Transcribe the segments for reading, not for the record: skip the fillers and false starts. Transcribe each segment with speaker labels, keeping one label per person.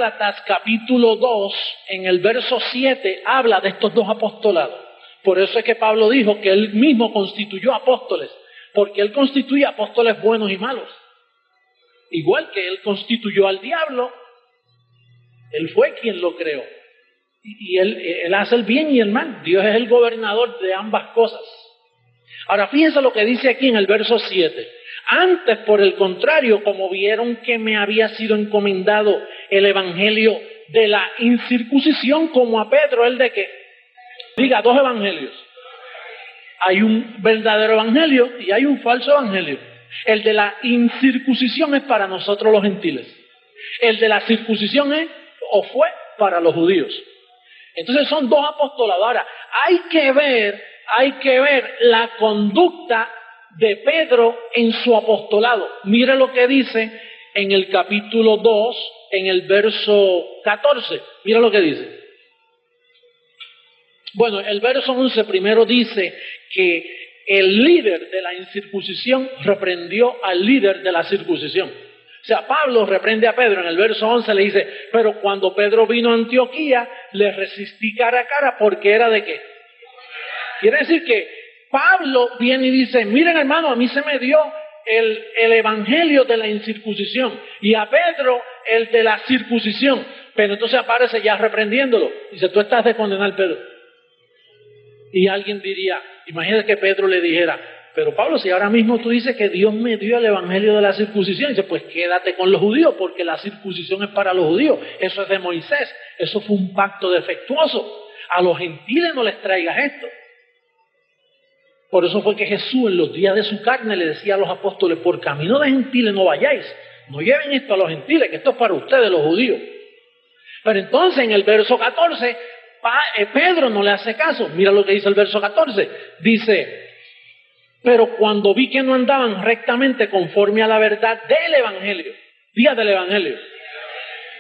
Speaker 1: Gálatas capítulo 2, en el verso 7, habla de estos dos apostolados. Por eso es que Pablo dijo que él mismo constituyó apóstoles, porque él constituye apóstoles buenos y malos. Igual que él constituyó al diablo, él fue quien lo creó. Y él hace el bien y el mal. Dios es el gobernador de ambas cosas. Ahora fíjense lo que dice aquí en el verso 7. Antes, por el contrario, como vieron que me había sido encomendado el evangelio de la incircuncisión, como a Pedro, ¿el de qué? Diga, dos evangelios. Hay un verdadero evangelio y hay un falso evangelio. El de la incircuncisión es para nosotros los gentiles. El de la circuncisión es, o fue, para los judíos. Entonces son dos apostolados. Ahora, hay que ver la conducta de Pedro en su apostolado. Mire lo que dice en el capítulo 2, en el verso 14. Mira lo que dice. Bueno, el verso 11 primero dice que el líder de la incircuncisión reprendió al líder de la circuncisión. O sea, Pablo reprende a Pedro. En el verso 11 le dice, pero cuando Pedro vino a Antioquía, le resistí cara a cara porque era de qué. Quiere decir que Pablo viene y dice, miren hermano, a mí se me dio el evangelio de la incircuncisión y a Pedro el de la circuncisión. Pero entonces aparece ya reprendiéndolo. Dice, tú estás de condenar, Pedro. Y alguien diría, imagínate que Pedro le dijera, pero Pablo, si ahora mismo tú dices que Dios me dio el evangelio de la circuncisión, dice, pues quédate con los judíos, porque la circuncisión es para los judíos, eso es de Moisés, eso fue un pacto defectuoso, a los gentiles no les traigas esto. Por eso fue que Jesús en los días de su carne le decía a los apóstoles, por camino de gentiles no vayáis, no lleven esto a los gentiles, que esto es para ustedes los judíos. Pero entonces en el verso 14, Pedro no le hace caso. Mira lo que dice el verso 14, dice, pero cuando vi que no andaban rectamente conforme a la verdad del evangelio, diga del evangelio.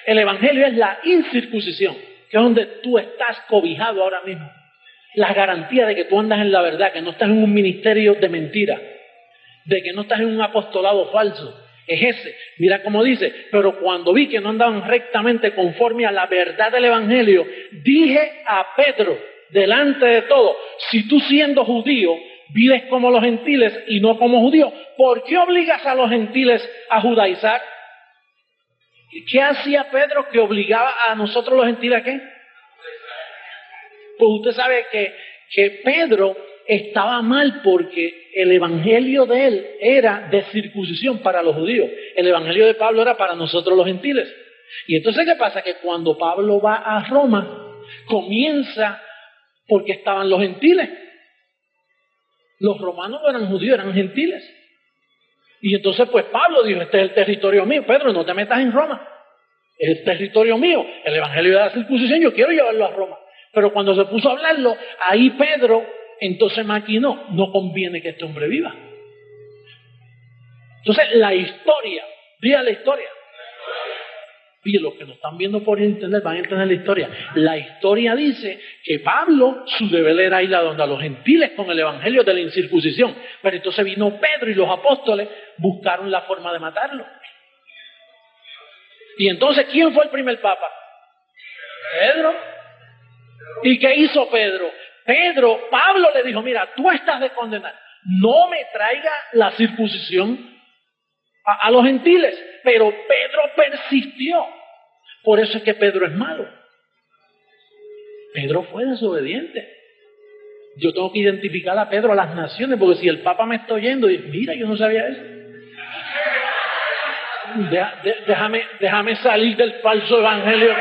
Speaker 1: El evangelio es la incircuncisión, que es donde tú estás cobijado ahora mismo. La garantía de que tú andas en la verdad, que no estás en un ministerio de mentira, de que no estás en un apostolado falso. Es ese. Mira cómo dice, pero cuando vi que no andaban rectamente conforme a la verdad del evangelio, dije a Pedro, delante de todo, si tú siendo judío, vives como los gentiles y no como judíos, ¿por qué obligas a los gentiles a judaizar? ¿Qué hacía Pedro que obligaba a nosotros los gentiles a qué? Pues usted sabe que Pedro estaba mal porque el evangelio de él era de circuncisión para los judíos. El evangelio de Pablo era para nosotros los gentiles. Y entonces, ¿qué pasa? Que cuando Pablo va a Roma, comienza porque estaban los gentiles. Los romanos no eran judíos, eran gentiles. Y entonces pues Pablo dijo, este es el territorio mío. Pedro, no te metas en Roma. Es el territorio mío. El evangelio de la circuncisión yo quiero llevarlo a Roma. Pero cuando se puso a hablarlo, ahí Pedro entonces maquinó, no conviene que este hombre viva. Entonces la historia, diga la historia. Y los que nos están viendo por internet van a entender la historia. La historia dice que Pablo, su deber era ir a donde a los gentiles con el evangelio de la incircuncisión. Pero entonces vino Pedro y los apóstoles buscaron la forma de matarlo. Y entonces, ¿quién fue el primer papa? Pedro. ¿Y qué hizo Pedro? Pablo le dijo, mira, tú estás de condenar. No me traiga la circuncisión a los gentiles. Pero Pedro persistió. Por eso es que Pedro es malo. Pedro fue desobediente. Yo tengo que identificar a Pedro a las naciones, porque si el Papa me está oyendo y mira, yo no sabía eso. Déjame salir del falso evangelio.